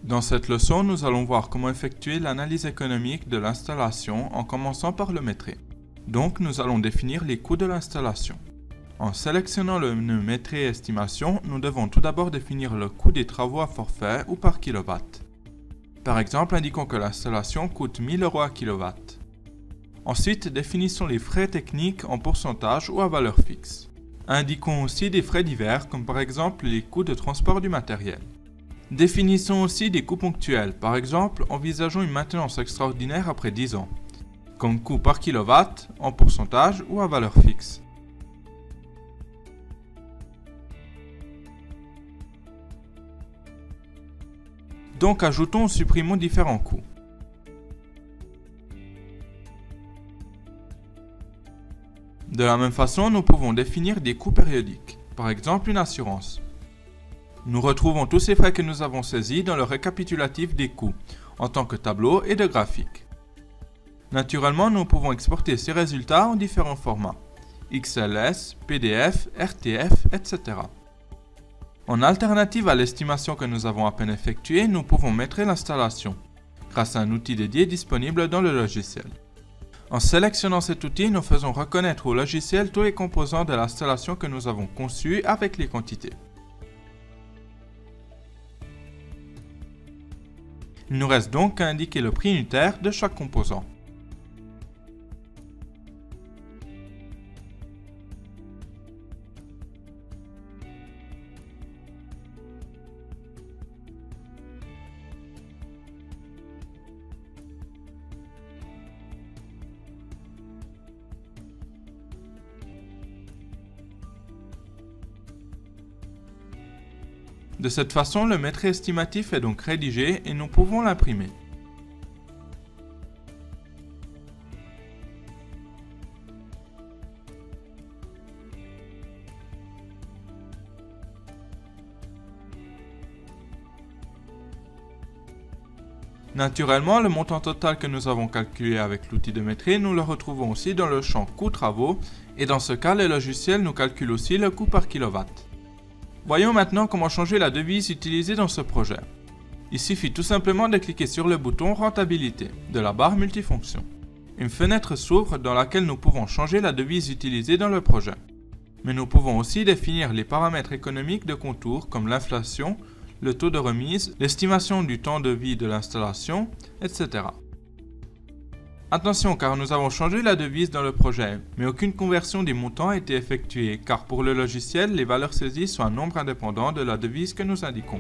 Dans cette leçon, nous allons voir comment effectuer l'analyse économique de l'installation en commençant par le métré. Donc, nous allons définir les coûts de l'installation. En sélectionnant le menu métré estimation, nous devons tout d'abord définir le coût des travaux à forfait ou par kilowatt. Par exemple, indiquons que l'installation coûte 1000 € à kilowatt. Ensuite, définissons les frais techniques en pourcentage ou à valeur fixe. Indiquons aussi des frais divers, comme par exemple les coûts de transport du matériel. Définissons aussi des coûts ponctuels, par exemple, envisageons une maintenance extraordinaire après 10 ans, comme coût par kilowatt, en pourcentage ou à valeur fixe. Donc ajoutons ou supprimons différents coûts. De la même façon, nous pouvons définir des coûts périodiques, par exemple une assurance. Nous retrouvons tous ces frais que nous avons saisis dans le récapitulatif des coûts, en tant que tableau et de graphique. Naturellement, nous pouvons exporter ces résultats en différents formats, XLS, PDF, RTF, etc. En alternative à l'estimation que nous avons à peine effectuée, nous pouvons mettre l'installation, grâce à un outil dédié disponible dans le logiciel. En sélectionnant cet outil, nous faisons reconnaître au logiciel tous les composants de l'installation que nous avons conçus avec les quantités. Il nous reste donc à indiquer le prix unitaire de chaque composant. De cette façon, le métré estimatif est donc rédigé et nous pouvons l'imprimer. Naturellement, le montant total que nous avons calculé avec l'outil de métré, nous le retrouvons aussi dans le champ coût travaux et dans ce cas, le logiciel nous calcule aussi le coût par kilowatt. Voyons maintenant comment changer la devise utilisée dans ce projet. Il suffit tout simplement de cliquer sur le bouton Rentabilité de la barre multifonction. Une fenêtre s'ouvre dans laquelle nous pouvons changer la devise utilisée dans le projet. Mais nous pouvons aussi définir les paramètres économiques de contour comme l'inflation, le taux de remise, l'estimation du temps de vie de l'installation, etc. Attention car nous avons changé la devise dans le projet, mais aucune conversion des montants a été effectuée car pour le logiciel, les valeurs saisies sont un nombre indépendant de la devise que nous indiquons.